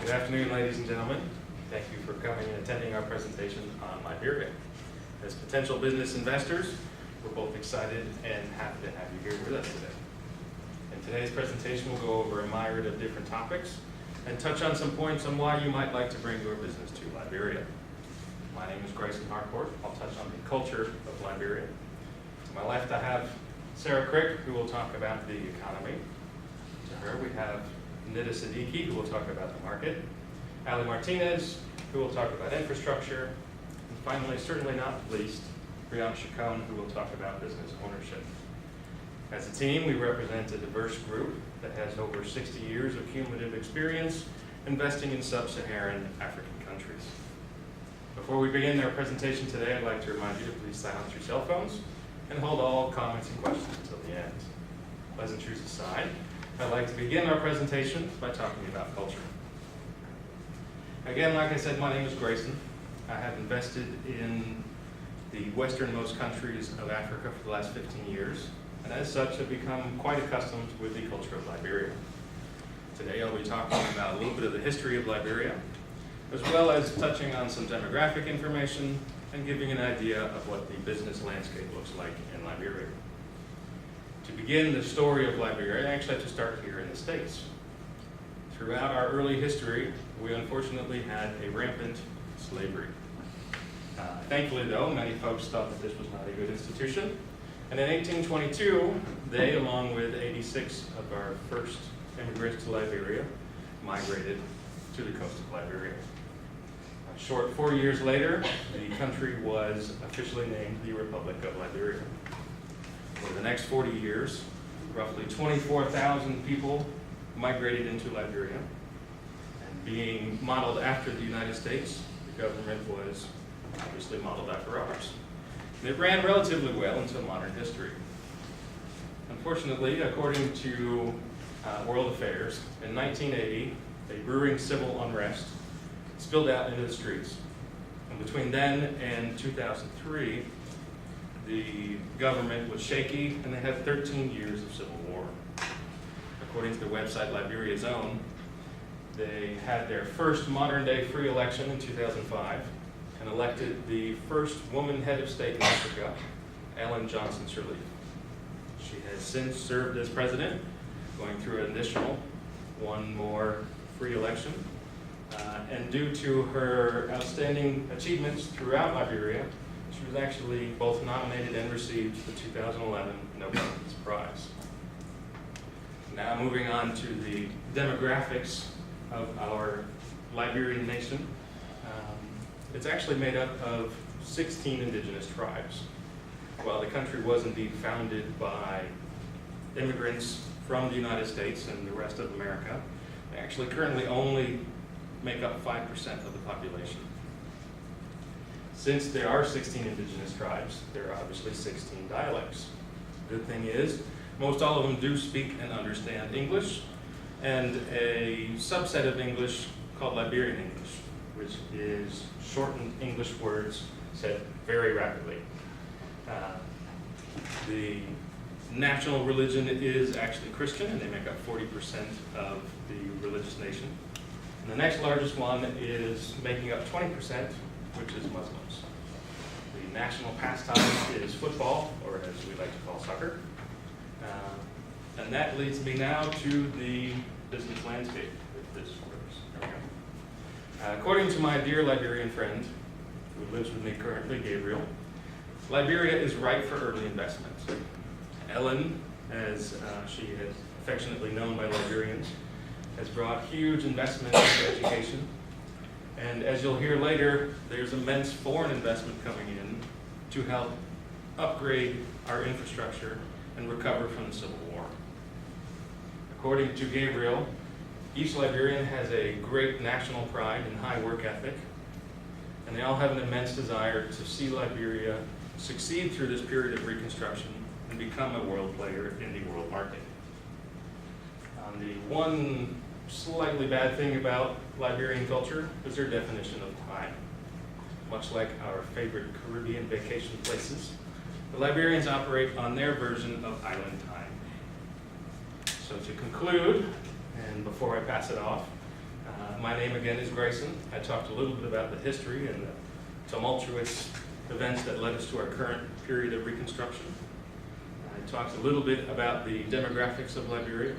Good afternoon, ladies and gentlemen. Thank you for coming and attending our presentation on Liberia. As potential business investors, we're both excited and happy to have you here with us today. In today's presentation, we'll go over a myriad of different topics and touch on some points on why you might like to bring your business to Liberia. My name is Grayson Harcourt. I'll touch on the culture of Liberia. To my left, I have Sarah Crick, who will talk about the economy. To her, we have Nida Siddiqui, who will talk about the market. Ali Martinez, who will talk about infrastructure. And finally, certainly not least, Brian Chacon, who will talk about business ownership. As a team, we represent a diverse group that has over 60 years of cumulative experience investing in sub-Saharan African countries. Before we begin our presentation today, I'd like to remind you to please silence your cell phones and hold all comments and questions until the end. Pleasantries aside, I'd like to begin our presentation by talking about culture. Again, like I said, my name is Grayson. I have invested in the westernmost countries of Africa for the last 15 years, and as such have become quite accustomed with the culture of Liberia. Today I'll be talking about a little bit of the history of Liberia, as well as touching on some demographic information and giving an idea of what the business landscape looks like in Liberia. To begin the story of Liberia, I actually have to start here in the States. Throughout our early history, we unfortunately had a rampant slavery. Thankfully, though, many folks thought that this was not a good institution. And in 1822, they, along with 86 of our first immigrants to Liberia, migrated to the coast of Liberia. A short 4 years later, the country was officially named the Republic of Liberia. For the next 40 years, roughly 24,000 people migrated into Liberia. And being modeled after the United States, the government was obviously modeled after ours. And it ran relatively well until modern history. Unfortunately, according to World Affairs, in 1980, a brewing civil unrest spilled out into the streets. And between then and 2003, the government was shaky, and they had 13 years of civil war. According to the website Liberia's Own, they had their first modern-day free election in 2005 and elected the first woman head of state in Africa, Ellen Johnson Sirleaf. She has since served as president, going through an additional one more free election. And due to her outstanding achievements throughout Liberia, she was actually both nominated and received the 2011 Nobel Peace Prize. Now moving on to the demographics of our Liberian nation. It's actually made up of 16 indigenous tribes. While the country was indeed founded by immigrants from the United States and the rest of America, they actually currently only make up 5% of the population. Since there are 16 indigenous tribes, there are obviously 16 dialects. The good thing is, most all of them do speak and understand English, and a subset of English called Liberian English, which is shortened English words said very rapidly. The national religion is actually Christian, and they make up 40% of the religious nation. And the next largest one is making up 20%, which is Muslims. The national pastime is football, or as we like to call soccer. And that leads me now to the business landscape, if this works. There we go. According to my dear Liberian friend, who lives with me currently, Gabriel, Liberia is ripe for early investment. Ellen, as she is affectionately known by Liberians, has brought huge investment into education. And as you'll hear later, there's immense foreign investment coming in to help upgrade our infrastructure and recover from the Civil War. According to Gabriel, each Liberian has a great national pride and high work ethic, and they all have an immense desire to see Liberia succeed through this period of reconstruction and become a world player in the world market. The one slightly bad thing about Liberian culture is their definition of time. Much like our favorite Caribbean vacation places, the Liberians operate on their version of island time. So to conclude, and before I pass it off, My name again is Grayson. I talked a little bit about the history and the tumultuous events that led us to our current period of Reconstruction. I talked a little bit about the demographics of Liberia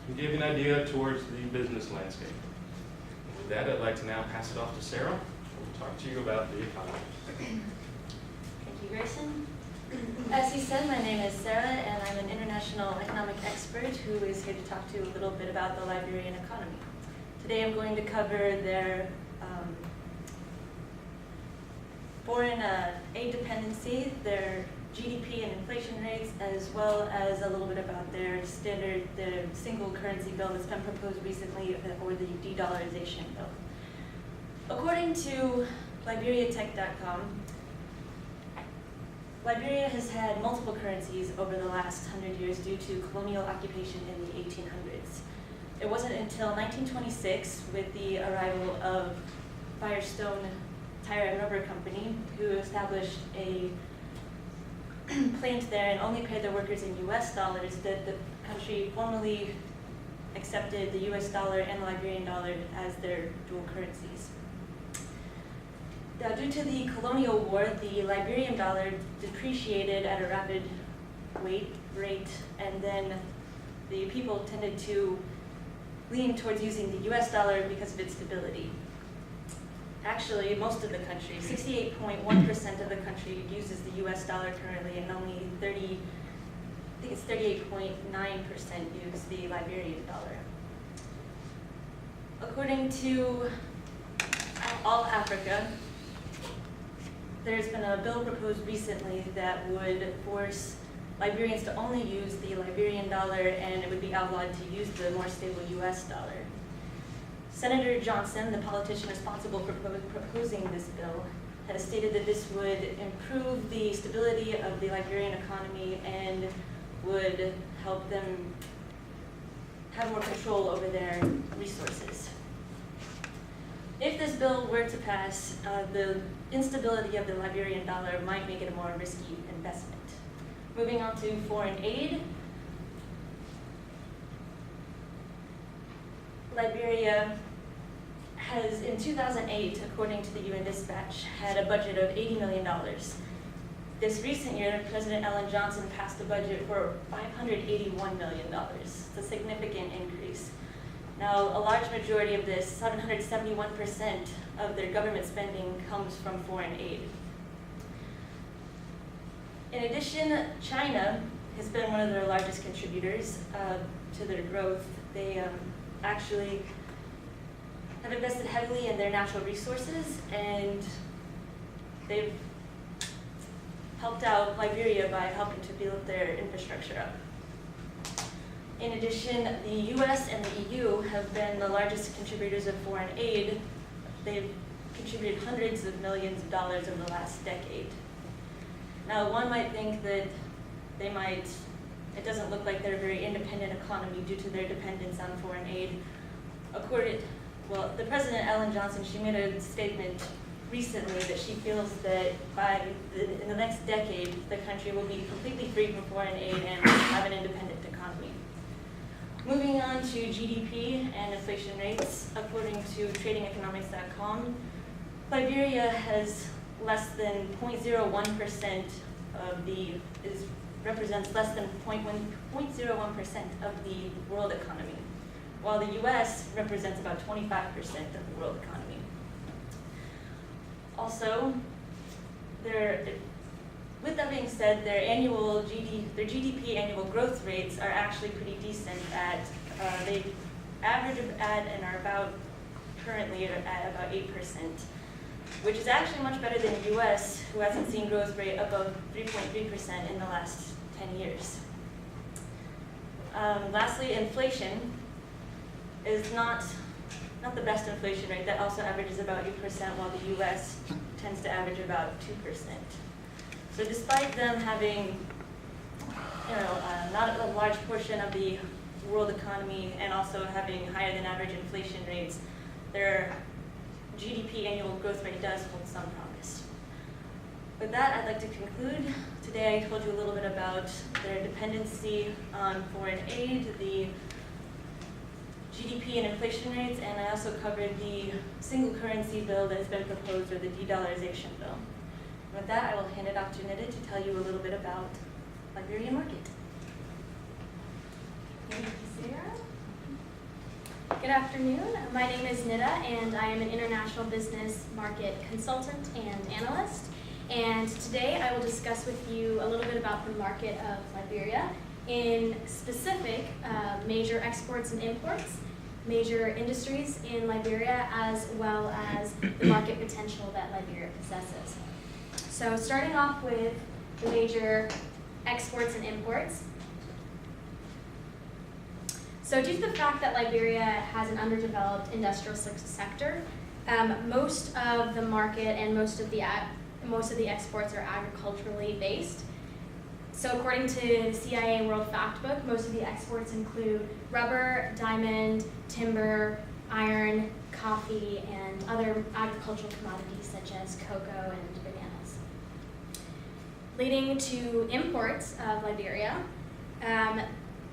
and gave an idea towards the business landscape. And with that, I'd like to now pass it off to Sarah, who will talk to you about the economy. Thank you, Grayson. As he said, my name is Sarah, and I'm an international economic expert who is here to talk to you a little bit about the Liberian economy. Today I'm going to cover their foreign aid dependency, their GDP and inflation rates, as well as a little bit about their single currency bill that's been proposed recently, or the de-dollarization bill. According to LiberiaTech.com, Liberia has had multiple currencies over the last 100 years due to colonial occupation in the 1800s. It wasn't until 1926, with the arrival of Firestone Tire and Rubber Company, who established a plant there and only paid their workers in US dollars, that the country formally accepted the US dollar and the Liberian dollar as their dual currencies. Now, due to the colonial war, the Liberian dollar depreciated at a rapid rate, and then the people tended to lean towards using the US dollar because of its stability. Actually, most of the country, 68.1% of the country uses the US dollar currently, and only 38.9% use the Liberian dollar. According to All Africa, there's been a bill proposed recently that would force Liberians to only use the Liberian dollar, and it would be outlawed to use the more stable US dollar. Senator Johnson, the politician responsible for proposing this bill, has stated that this would improve the stability of the Liberian economy and would help them have more control over their resources. If this bill were to pass, the instability of the Liberian dollar might make it a more risky investment. Moving on to foreign aid. Liberia has, in 2008, according to the UN Dispatch, had a budget of $80 million. This recent year, President Ellen Johnson passed a budget for $581 million. It's a significant increase. Now, a large majority of this, 771% of their government spending, comes from foreign aid. In addition, China has been one of their largest contributors to their growth. They actually have invested heavily in their natural resources, and they've helped out Liberia by helping to build their infrastructure up. In addition, the US and the EU have been the largest contributors of foreign aid. They've contributed hundreds of millions of dollars over the last decade. Now, one might think that it doesn't look like they're a very independent economy due to their dependence on foreign aid. The President Ellen Johnson, she made a statement recently that she feels that in the next decade, the country will be completely free from foreign aid and have an independent economy. Moving on to GDP and inflation rates, according to tradingeconomics.com, Liberia has less than 0.01% represents less than 0.01% of the world economy, while the US represents about 25% of the world economy. Also, with that being said, their GDP annual growth rates are actually pretty decent they average at and are currently at about 8%, which is actually much better than the US, who hasn't seen growth rate above 3.3% in the last 10 years. Lastly, inflation is not the best inflation rate. That also averages about 8%, while the US tends to average about 2%. So despite them having not a large portion of the world economy and also having higher than average inflation rates, their GDP annual growth rate does hold some promise. With that, I'd like to conclude. Today I told you a little bit about their dependency on foreign aid, the GDP and inflation rates, and I also covered the single currency bill that has been proposed, or the de-dollarization bill. With that, I will hand it off to Nida to tell you a little bit about Liberian market. Thank you, Sarah. Good afternoon. My name is Nida, and I am an international business market consultant and analyst. And today I will discuss with you a little bit about the market of Liberia, in specific major exports and imports, major industries in Liberia, as well as the market potential that Liberia possesses. So starting off with the major exports and imports. So due to the fact that Liberia has an underdeveloped industrial sector, most of the market and most of the exports are agriculturally based. So according to the CIA World Factbook, most of the exports include rubber, diamond, timber, iron, coffee, and other agricultural commodities such as cocoa and bananas. Leading to imports of Liberia.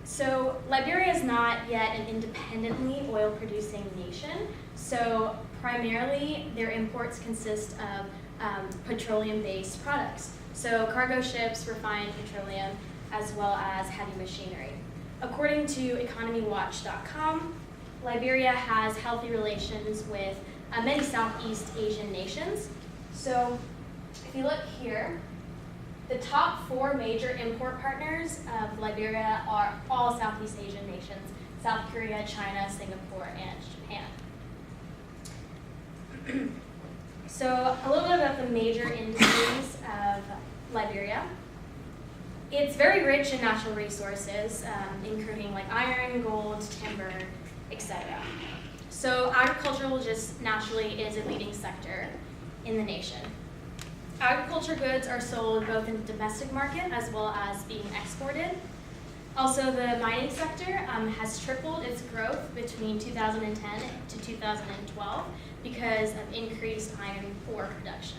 So Liberia is not yet an independently oil-producing nation, so primarily their imports consist of petroleum-based products. So cargo ships, refined petroleum, as well as heavy machinery. According to economywatch.com, Liberia has healthy relations with many Southeast Asian nations. So if you look here, the top 4 major import partners of Liberia are all Southeast Asian nations: South Korea, China, Singapore, and Japan. So a little bit about the major industries of Liberia. It's very rich in natural resources, including like iron, gold, timber, etc. So agricultural just naturally is a leading sector in the nation. Agriculture goods are sold both in the domestic market as well as being exported. Also, the mining sector has tripled its growth between 2010 to 2012 because of increased iron ore production.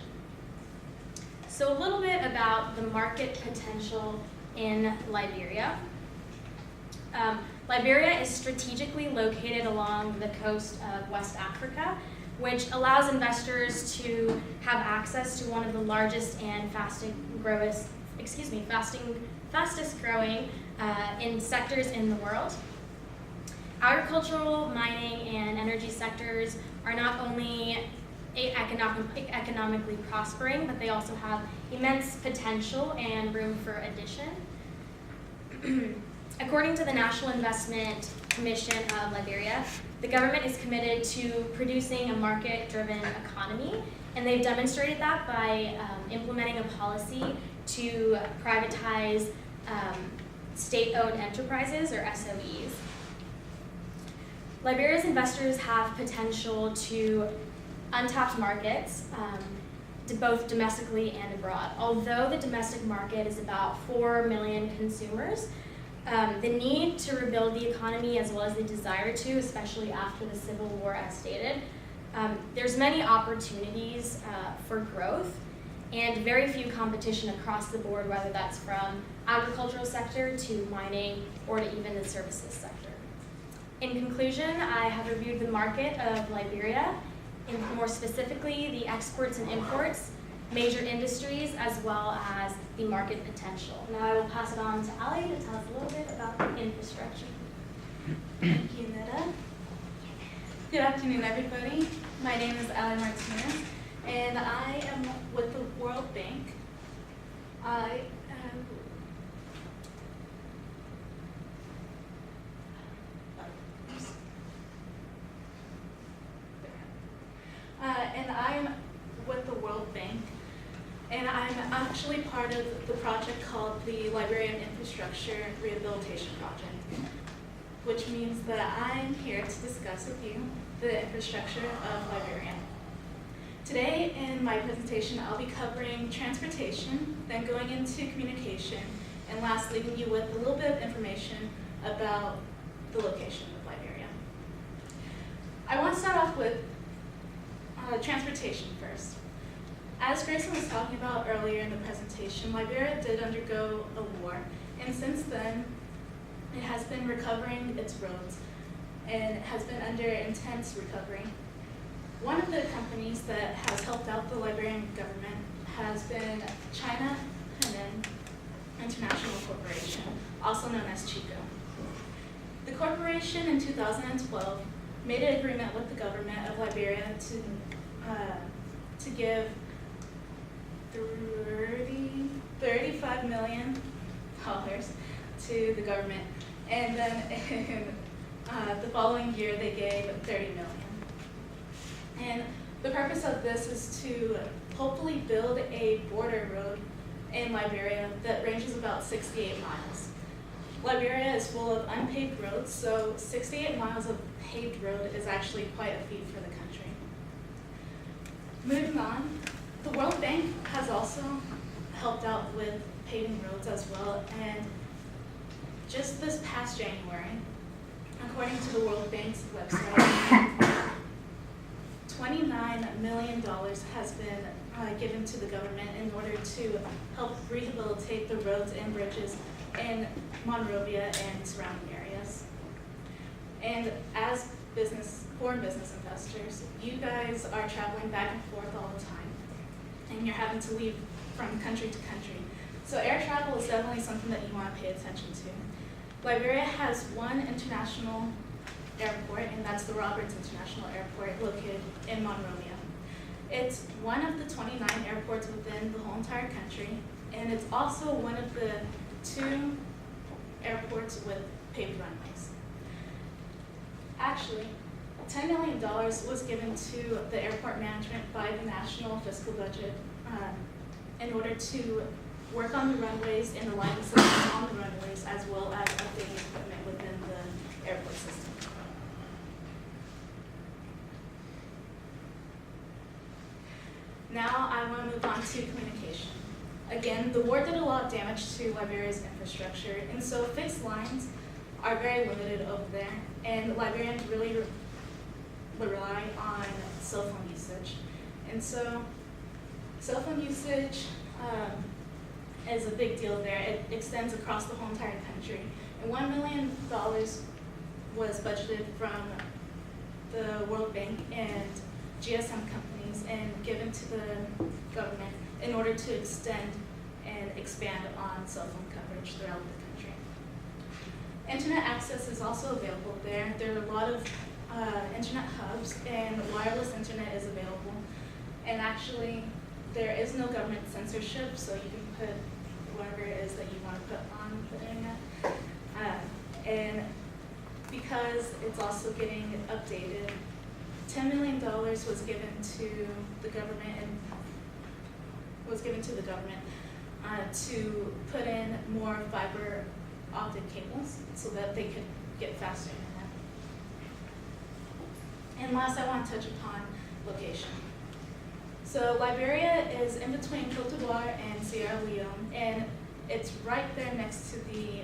So a little bit about the market potential in Liberia. Liberia is strategically located along the coast of West Africa, which allows investors to have access to one of the largest and fastest growing in sectors in the world. Agricultural, mining, and energy sectors are not only economically prospering, but they also have immense potential and room for addition. According to the National Investment Commission of Liberia, the government is committed to producing a market-driven economy, and they've demonstrated that by implementing a policy to privatize state-owned enterprises, or SOEs. Liberia's investors have potential to untapped markets, both domestically and abroad. Although the domestic market is about 4 million consumers, the need to rebuild the economy as well as the desire to, especially after the Civil War as stated, there's many opportunities for growth and very few competition across the board, whether that's from agricultural sector to mining or to even the services sector. In conclusion, I have reviewed the market of Liberia, and more specifically the exports and imports, major industries, as well as the market potential. Now I will pass it on to Ali to tell us a little bit about the infrastructure. Thank you, Nida. Good afternoon, everybody. My name is Ali Martinez, and I am with the World Bank. And I'm with the World Bank, and I'm actually part of the project called the Liberian Infrastructure Rehabilitation Project, which means that I'm here to discuss with you the infrastructure of Liberia. Today in my presentation, I'll be covering transportation, then going into communication, and last leaving you with a little bit of information about the location of Liberia. I want to start off with transportation first. As Grayson was talking about earlier in the presentation, Liberia did undergo a war, and since then, it has been recovering its roads. and has been under intense recovery. One of the companies that has helped out the Liberian government has been China Henan International Corporation, also known as Chico. The corporation in 2012 made an agreement with the government of Liberia to give $35 million to the government, and then in the following year they gave $30 million. And the purpose of this is to hopefully build a border road in Liberia that ranges about 68 miles. Liberia is full of unpaved roads, so 68 miles of paved road is actually quite a feat for the country. Moving on, the World Bank has also helped out with paving roads as well, and just this past January, according to the World Bank's website, $29 million has been given to the government in order to help rehabilitate the roads and bridges in Monrovia and surrounding areas. And as foreign business investors, you guys are traveling back and forth all the time, and you're having to leave from country to country. So air travel is definitely something that you want to pay attention to. Liberia has one international airport, and that's the Roberts International Airport located in Monrovia. It's one of the 29 airports within the whole entire country, and it's also one of the 2 airports with paved runways. Actually, $10 million was given to the airport management by the national fiscal budget in order to work on the runways and the lighting system on the runways, as well as updating equipment within the airport system. Now I want to move on to communication. Again, the war did a lot of damage to Liberia's infrastructure, and so fixed lines are very limited over there, and Liberians really rely on cell phone usage. And so cell phone usage is a big deal there. It extends across the whole entire country. And $1 million was budgeted from the World Bank and GSM companies and given to the government in order to extend and expand on cell phone coverage throughout the country. Internet access is also available there. There are a lot of internet hubs, and wireless internet is available. And actually, there is no government censorship, so you can put whatever it is that you want to put on the internet. And because it's also getting updated, $10 million was given to the government to put in more fiber optic cables so that they could get faster internet. And last, I want to touch upon location. So Liberia is in between Cote d'Ivoire and Sierra Leone, and it's right there next to the